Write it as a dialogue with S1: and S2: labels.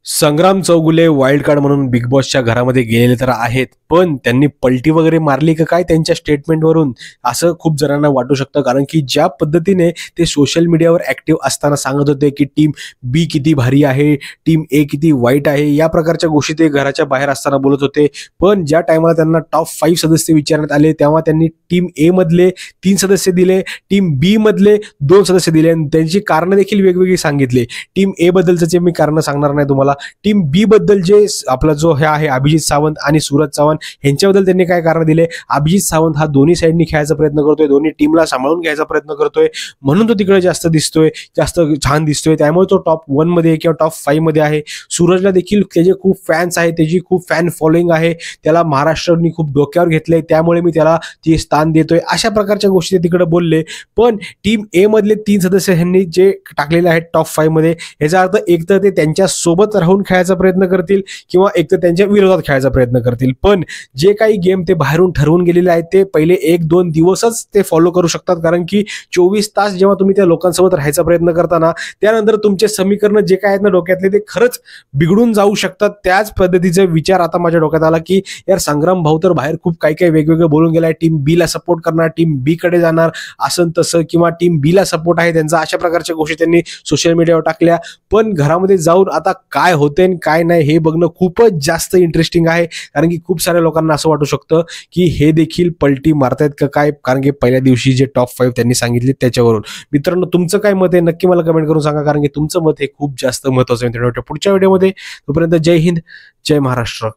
S1: संग्राम Chougule wild card म्हणून big बॉसच्या घरामध्ये गेलेले तर आहेत, पण त्यांनी पलटी वगैरे मारली का काय त्यांच्या स्टेटमेंटवरून, असं खूप जणांना वाटू शकतं. कारण की ज्या पद्धतीने ते सोशल मीडियावर ऍक्टिव्ह असताना सांगत होते की टीम बी किती भारी आहे, टीम ए किती वाईट आहे, या प्रकारच्या गोष्टी ते घराच्या बाहेर असताना बोलत होते. पण ज्या टायमाला त्यांना टॉप 5 सदस्य विचारण्यात आले तेव्हा त्यांनी टीम ए मधले 3 सदस्य दिले, टीम बी मधले 2 सदस्य दिले आणि त्यांची कारणं देखील वेगवेगळी सांगितली. टीम ए बद्दलचे मी कारण सांगणार नाही तुम्हाला. टीम बी बद्दल जे आपला जो हे आहे अभिजित सावंत आणि सूरज चव्हाण यांच्याबद्दल त्यांनी काय कारण दिले. अभिजित सावंत हा दोन्ही साईडनी खेळायचा प्रयत्न करतोय, दोन्ही टीमला सांभाळून घ्यायचा प्रयत्न करतोय, म्हणून तो तिकडे जास्त दिसतोय, जास्त छान दिसतोय, त्यामुळे तो टॉप 1 मध्ये किंवा टॉप 5 मध्ये आहे. सूरजला देखील त्याचे खूप फॅन्स आहेत, त्याची खूप फॅन फॉलोईंग आहे, त्याला महाराष्ट्राने खूप डोक्यावर घेतलंय, त्यामुळे मी त्याला ते स्थान देतोय, अशा प्रकारच्या गोष्टी तिकडे बोलले. पण टीम ए मधले 3 सदस्य यांनी जे टाकलेले आहेत टॉप 5 मध्ये, याचा अर्थ एक तर ते त्यांच्या सोबत राहून खेळायचा प्रयत्न करतील किंवा एक तर त्यांच्या विरोधात खेळायचा प्रयत्न करतील. पण जे काही गेम ते बाहेरून ठरवून गेलेले आहेत ते पहिले 1-2 दिवसच ते फॉलो करू शकतात. कारण की 24 तास जेव्हा तुम्ही त्या लोकांसोबत राहायचा प्रयत्न करताना, त्यानंतर तुमचे समीकरण जे काय आहेत ना डोक्यातले, ते खरंच बिघडून जाऊ शकतात. त्याच पद्धतीचा विचार आता माझ्या डोक्यात आला की यार संग्राम भाऊ तर बाहेर खूप काही काही वेगवेगळं बोलून गेलाय, टीम बी ला सपोर्ट करणार, टीम बी कडे जाणार, असं तसं, किंवा टीम बी ला सपोर्ट आहे त्यांचा, अशा प्रकारच्या गोष्टी त्यांनी सोशल मीडियावर टाकल्या. पण घरामध्ये जाऊन आता काय होते काय नाही हे बघणं खूपच जास्त इंटरेस्टिंग आहे. कारण की खूप साऱ्या लोकांना असं वाटू शकतं की हे देखील पलटी मारतायत का काय, कारण की पहिल्या दिवशी जे टॉप 5 त्यांनी सांगितले त्याच्यावरून. मित्रांनो, तुमचं काय मत आहे नक्की मला कमेंट करून सांगा, कारण की तुमचं मत हे खूप जास्त महत्त्वाचं आहे. पुढच्या व्हिडिओमध्ये, तोपर्यंत जय हिंद, जय महाराष्ट्र.